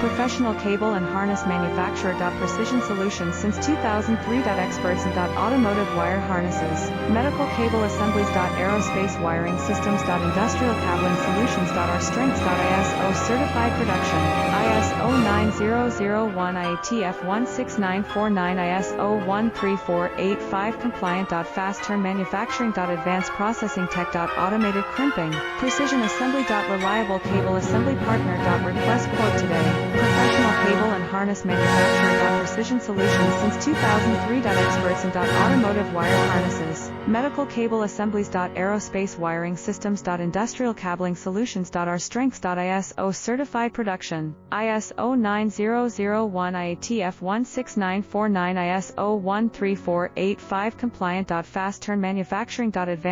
Professional cable and harness manufacturer. Precision Solutions since 2003. Experts in automotive wire harnesses, medical cable assemblies. Aerospace wiring systems. Industrial cabling solutions. Our strengths. ISO certified production. ISO 9001 IATF 16949 ISO 13485 compliant. Fast turn manufacturing. Advanced processing tech. Automated crimping, precision assembly. Reliable cable assembly partner. Request quote today. Professional cable and harness manufacturer. Precision Solutions since 2003. Experts in automotive wire harnesses, medical cable assemblies. Aerospace wiring systems. Industrial cabling solutions. Our strengths. ISO certified production. ISO 9001 IATF 16949 ISO 13485 compliant. Fast turn manufacturing. Advanced